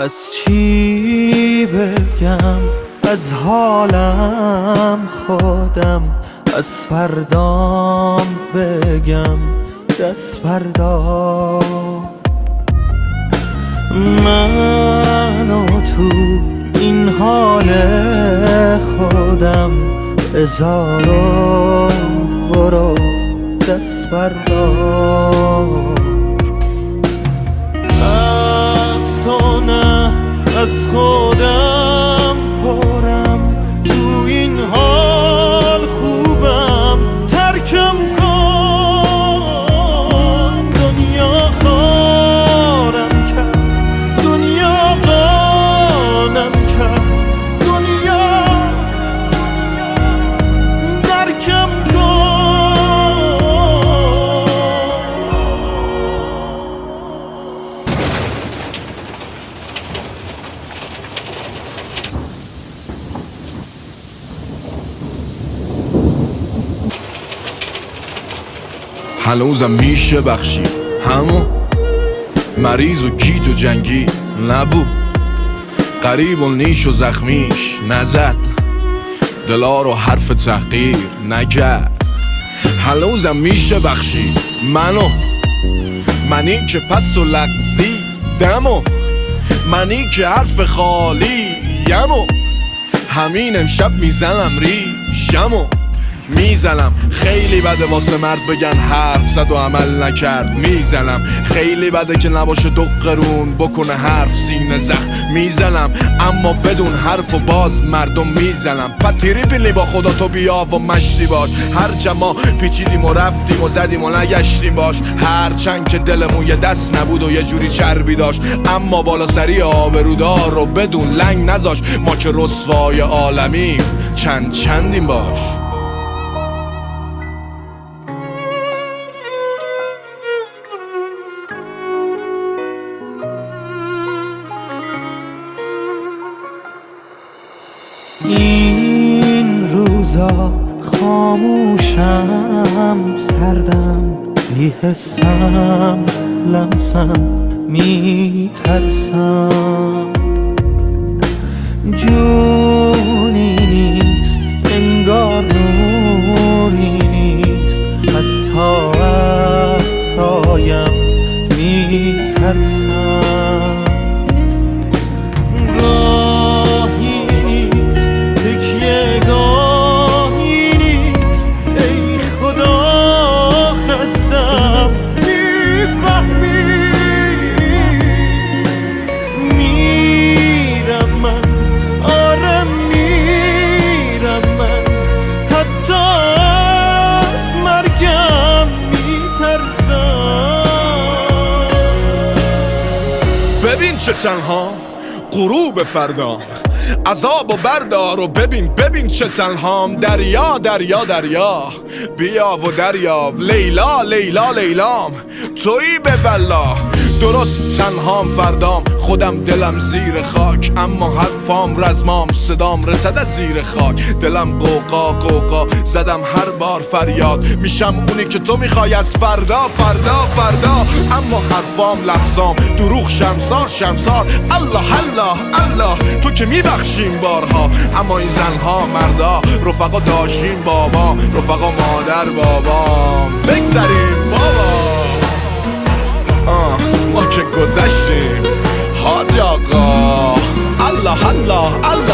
از چی بگم، از حالم خودم، از فردام بگم دست فردا. من و تو این حال خودم بذار و برو دست فردا. از تو نه از خودم پرم، تو این حال خوبم ترکم کن. دنیا خارم کرد، دنیا قانم کرد، دنیا درکم کن. هنوزم میشه بخشی همون مریض و گیج و جنگی نبود، قریب و نیش و زخمیش نزد، دلا رو حرف تحقیر نگرد. هنوزم میشه بخشی منی که پس و لغزیدم و منی که حرف خالی یمو همین امشب میزنم ریشمو میزنم. خیلی بده واسه مرد بگن حرف زد و عمل نکرد، میزنم. خیلی بده که نباشه دو قرون بکنه حرف سینه زخم، میزنم. اما بدون حرف و باز مردم میزنم. پتیری بیلی با خدا تو بیا و مشتی باش، هر جما پیچیدیم و رفتیم و زدیم و نگشتیم باش. هرچند که دلمون یه دست نبود و یه جوری چربی داشت، اما بالا سری آبرودار رو بدون لنگ نذاش. ما که رسوای عالمیم چندیم باش. این روزا خاموشم، سردم، بی‌حسم، لمسم، میترسم. جونی نیست انگار نوری نیست، حتی از سایم میترسم. ببین چه تنها غروب فردام، عذاب و بردار و ببین چه تنهام. دریا دریا دریا بیا و دریاب، لیلا لیلا لیلام تویی به بلا. درست تنهام فردام، خودم دلم زیر خاک، اما حرفام رزمام، صدام رسد از زیر خاک. دلم قوقا قوقا زدم هر بار فریاد، میشم اونی که تو میخوای از فردا فردا فردا. اما حرفام لفظام دروغ شمسار الله الله الله. تو که میبخشیم بارها، اما این زنها مردا رفقا داشتیم بابا، رفقا مادر بابام. بگذریم بابا ما که گذشتیم حاج آقا. الله الله الله.